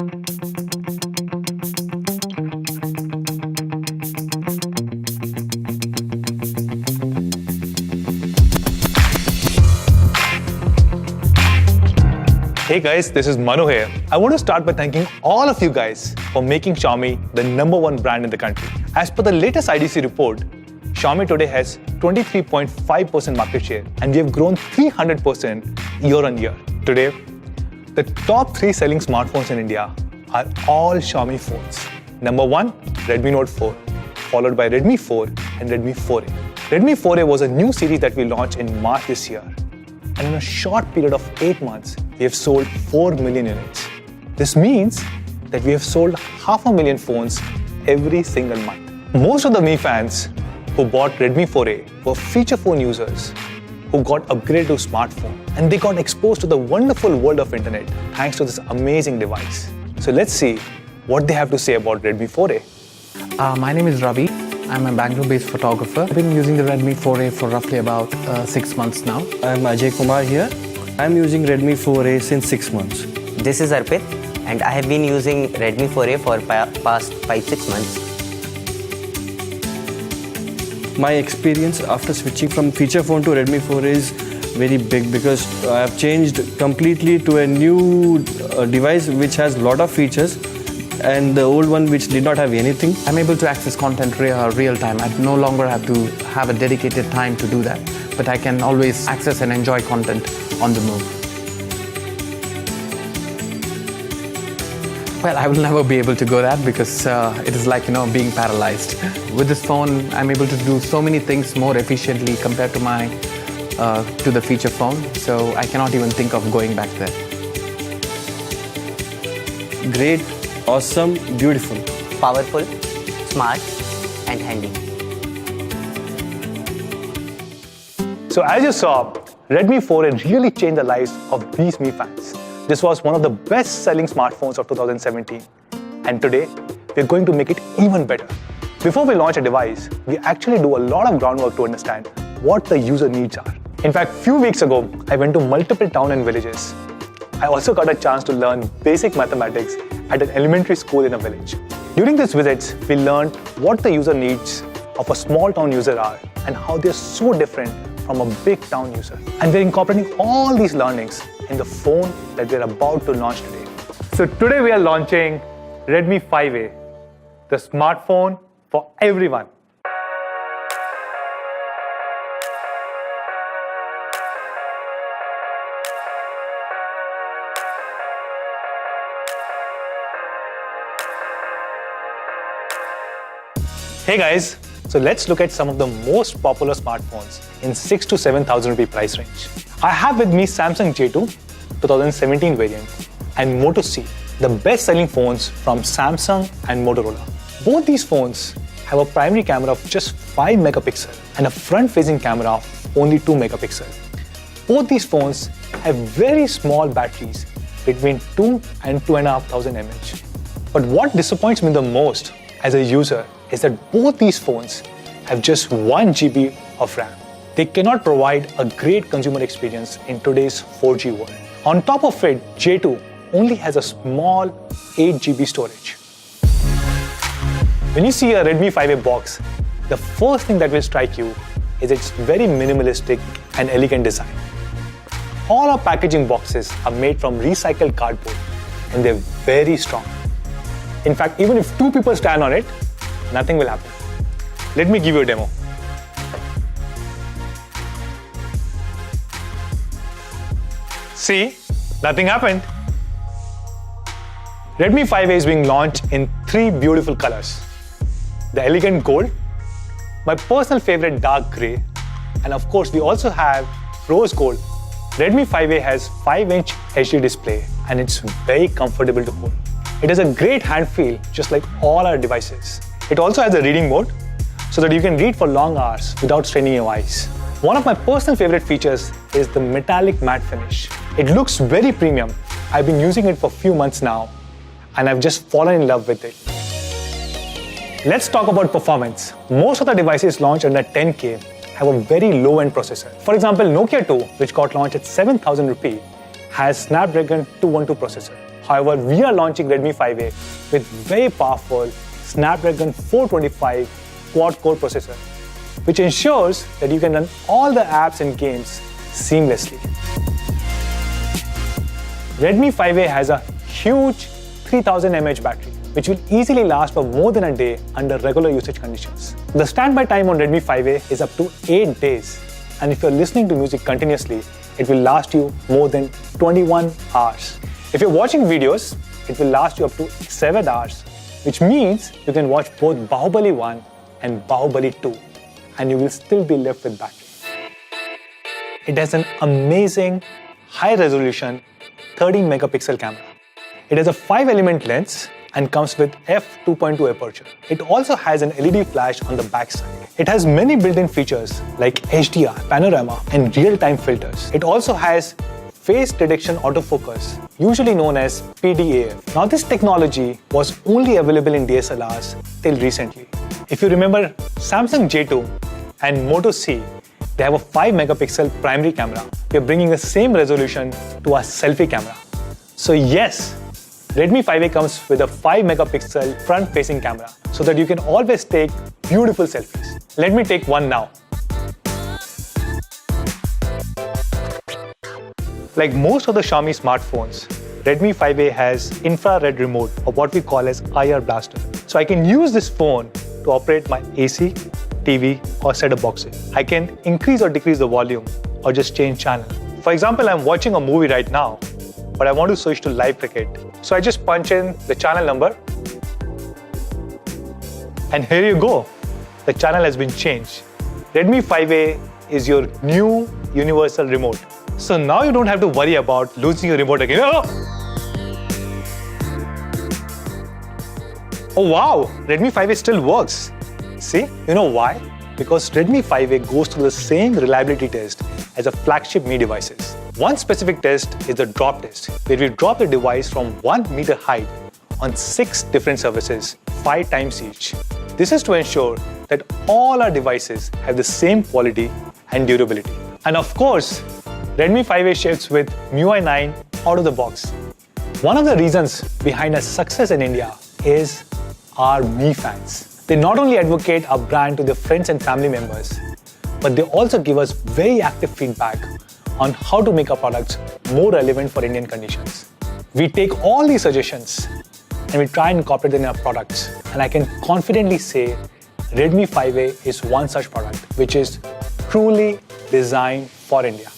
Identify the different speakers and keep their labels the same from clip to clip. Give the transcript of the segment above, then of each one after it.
Speaker 1: Hey guys, this is Manu here. I want to start by thanking all of you guys for making Xiaomi the #1 brand in the country. As per the latest IDC report, Xiaomi today has 23.5% market share and we have grown 300% year on year. Today, the top 3 selling smartphones in India are all Xiaomi phones. Number 1, Redmi Note 4, followed by Redmi 4 and Redmi 4a. Redmi 4a was a new series that we launched in March this year. And in a short period of 8 months, we have sold 4 million units. This means that we have sold 500,000 phones every single month. Most of the Mi fans who bought Redmi 4a were feature phone users who got upgraded to smartphone and they got exposed to the wonderful world of internet thanks to this amazing device. So let's see what they have to say about Redmi 4a.
Speaker 2: My name is Ravi. I'm a Bangalore-based photographer. I've been using the Redmi 4a for roughly about 6 months now.
Speaker 3: I'm Ajay Kumar here. I'm using Redmi 4a since 6 months.
Speaker 4: This is Arpit and I have been using Redmi 4a for past 5-6 months.
Speaker 3: My experience after switching from feature phone to Redmi 4a is very big because I have changed completely to a new device which has a lot of features and the old one which did not have anything.
Speaker 2: I'm able to access content real time. I no longer have to have a dedicated time to do that, but I can always access and enjoy content on the move. Well, I will never be able to go that because it is like, being paralyzed. With this phone, I'm able to do so many things more efficiently compared to the feature phone. So I cannot even think of going back there.
Speaker 3: Great, awesome, beautiful.
Speaker 4: Powerful, smart and handy.
Speaker 1: So as you saw, Redmi 4a really changed the lives of these Mi fans. This was one of the best-selling smartphones of 2017. And today, we're going to make it even better. Before we launch a device, we actually do a lot of groundwork to understand what the user needs are. In fact, a few weeks ago, I went to multiple towns and villages. I also got a chance to learn basic mathematics at an elementary school in a village. During these visits, we learned what the user needs of a small town user are and how they're so different from a big town user. And we're incorporating all these learnings in the phone that we're about to launch today. So today we are launching Redmi 5a, the smartphone for everyone. Hey guys, so let's look at some of the most popular smartphones in 6,000 to 7,000 rupee price range. I have with me Samsung J2 2017 variant and Moto C, the best selling phones from Samsung and Motorola. Both these phones have a primary camera of just 5 megapixel and a front-facing camera of only 2 megapixel. Both these phones have very small batteries between 2 and 2,500 mAh. But what disappoints me the most as a user is that both these phones have just 1 GB of RAM. They cannot provide a great consumer experience in today's 4G world. On top of it, J2 only has a small 8 GB storage. When you see a Redmi 5a box, the first thing that will strike you is its very minimalistic and elegant design. All our packaging boxes are made from recycled cardboard and they're very strong. In fact, even if 2 people stand on it, nothing will happen. Let me give you a demo. See, nothing happened. Redmi 5a is being launched in 3 beautiful colors. The elegant gold, my personal favorite dark grey, and of course we also have rose gold. Redmi 5a has 5-inch HD display and it's very comfortable to hold. It has a great hand feel just like all our devices. It also has a reading mode so that you can read for long hours without straining your eyes. One of my personal favorite features is the metallic matte finish. It looks very premium. I've been using it for a few months now and I've just fallen in love with it. Let's talk about performance. Most of the devices launched under 10K have a very low-end processor. For example, Nokia 2, which got launched at 7,000 rupee, has Snapdragon 212 processor. However, we are launching Redmi 5A with very powerful Snapdragon 425 quad-core processor, which ensures that you can run all the apps and games seamlessly. Redmi 5A has a huge 3000 mAh battery, which will easily last for more than a day under regular usage conditions. The standby time on Redmi 5A is up to 8 days, and if you're listening to music continuously, it will last you more than 21 hours. If you're watching videos, it will last you up to 7 hours, which means you can watch both Bahubali 1 and Bahubali 2, and you will still be left with battery. It has an amazing high-resolution 13 megapixel camera. It has a 5-element lens and comes with f2.2 aperture. It also has an LED flash on the back side. It has many built-in features like HDR, panorama, and real-time filters. It also has face detection autofocus, usually known as PDAF. Now, this technology was only available in DSLRs till recently. If you remember Samsung J2 and Moto C, they have a 5 megapixel primary camera. We are bringing the same resolution to our selfie camera. So yes, Redmi 5A comes with a 5 megapixel front-facing camera so that you can always take beautiful selfies. Let me take one now. Like most of the Xiaomi smartphones, Redmi 5A has infrared remote, or what we call as IR blaster. So I can use this phone to operate my AC, TV, or set-top boxes. I can increase or decrease the volume or just change channel. For example, I'm watching a movie right now, but I want to switch to live cricket. So I just punch in the channel number, and here you go. The channel has been changed. Redmi 5A is your new universal remote. So now you don't have to worry about losing your remote again. Oh wow, Redmi 5A still works. See, you know why? Because Redmi 5A goes through the same reliability test as a flagship Mi devices. One specific test is the drop test, where we drop the device from 1 meter height on 6 different surfaces, 5 times each. This is to ensure that all our devices have the same quality and durability. And of course, Redmi 5A ships with MIUI 9 out of the box. One of the reasons behind our success in India is our Mi fans. They not only advocate our brand to their friends and family members, but they also give us very active feedback on how to make our products more relevant for Indian conditions. We take all these suggestions and we try and incorporate them in our products. And I can confidently say Redmi 5A is one such product which is truly designed for India.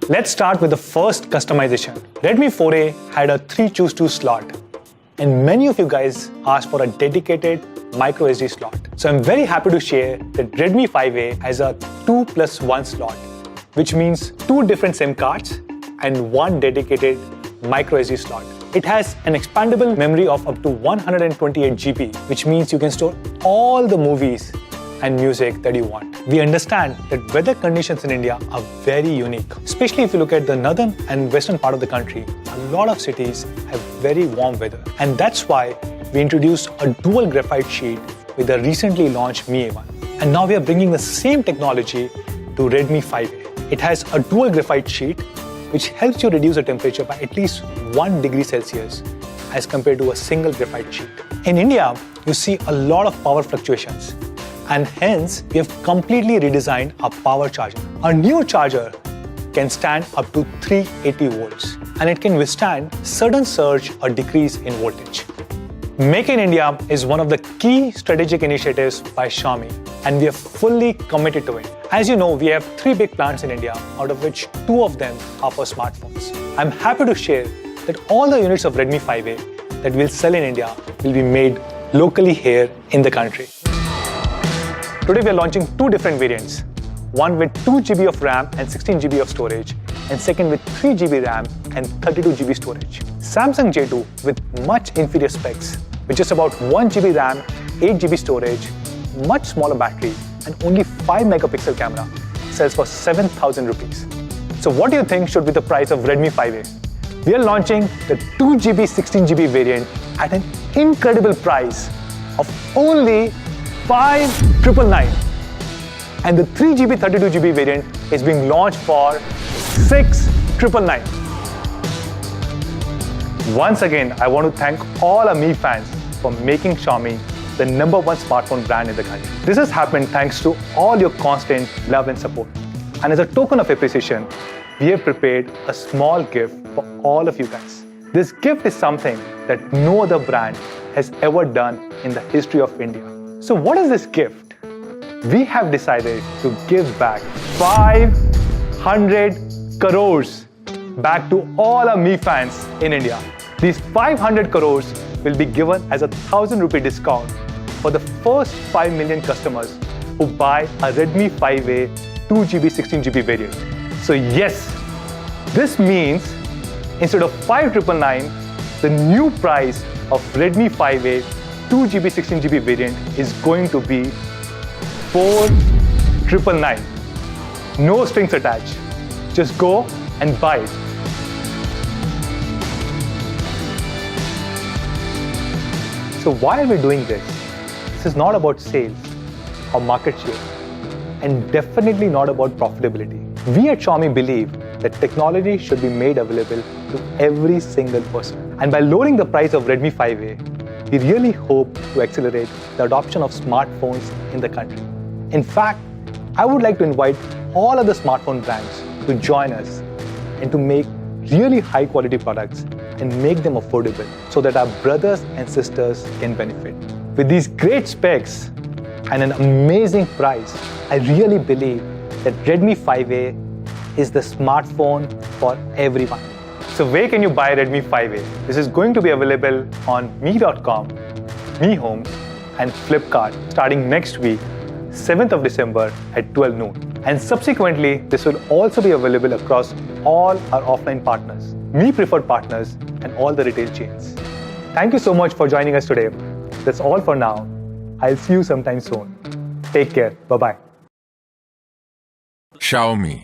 Speaker 1: Let's start with the first customization. Redmi 4A had a 3 choose 2 slot, and many of you guys asked for a dedicated micro SD slot. So I'm very happy to share that Redmi 5A has a 2+1 slot, which means 2 different SIM cards and 1 dedicated micro SD slot. It has an expandable memory of up to 128 GB, which means you can store all the movies and music that you want. We understand that weather conditions in India are very unique, especially if you look at the northern and western part of the country. A lot of cities have very warm weather, and that's why we introduced a dual graphite sheet with the recently launched Mi A1. And now we are bringing the same technology to Redmi 5A. It has a dual graphite sheet which helps you reduce the temperature by at least 1 degree Celsius as compared to a single graphite sheet. In India, you see a lot of power fluctuations, and hence we have completely redesigned our power charger. Our new charger can stand up to 380 volts, and it can withstand sudden surge or decrease in voltage. Make in India is one of the key strategic initiatives by Xiaomi, and we are fully committed to it. As you know, we have 3 big plants in India, out of which 2 of them are for smartphones. I'm happy to share that all the units of Redmi 5A that we'll sell in India will be made locally here in the country. Today we are launching 2 different variants, one with 2 GB of RAM and 16 GB of storage, and second with 3 GB RAM and 32 GB storage. Samsung J2 with much inferior specs, with just about 1 GB RAM, 8 GB storage, much smaller battery, and only 5 megapixel camera, sells for 7,000 rupees. So what do you think should be the price of Redmi 5A? We are launching the 2 GB 16 GB variant at an incredible price of only 5,999, and the 3 GB 32 GB variant is being launched for 6,999. Once again, I want to thank all our Mi fans for making Xiaomi the number one smartphone brand in the country. This has happened thanks to all your constant love and support. And as a token of appreciation, we have prepared a small gift for all of you guys. This gift is something that no other brand has ever done in the history of India. So what is this gift? We have decided to give back 500 crores back to all our Mi fans in India. These 500 crores will be given as a 1,000 rupee discount for the first 5 million customers who buy a Redmi 5A 2GB 16GB variant. So yes, this means instead of 5,999, the new price of Redmi 5A 2GB 16GB variant is going to be 4,999. No strings attached. Just go and buy it. So why are we doing this? This is not about sales or market share, and definitely not about profitability. We at Xiaomi believe that technology should be made available to every single person. And by lowering the price of Redmi 5A, we really hope to accelerate the adoption of smartphones in the country. In fact, I would like to invite all other smartphone brands to join us and to make really high quality products and make them affordable so that our brothers and sisters can benefit. With these great specs and an amazing price, I really believe that Redmi 5A is the smartphone for everyone. So where can you buy Redmi 5A? This is going to be available on mi.com, Mi Homes and Flipkart starting next week, 7th of December at 12 noon. And subsequently, this will also be available across all our offline partners, Mi preferred partners and all the retail chains. Thank you so much for joining us today. That's all for now. I'll see you sometime soon. Take care. Bye-bye.
Speaker 5: Xiaomi.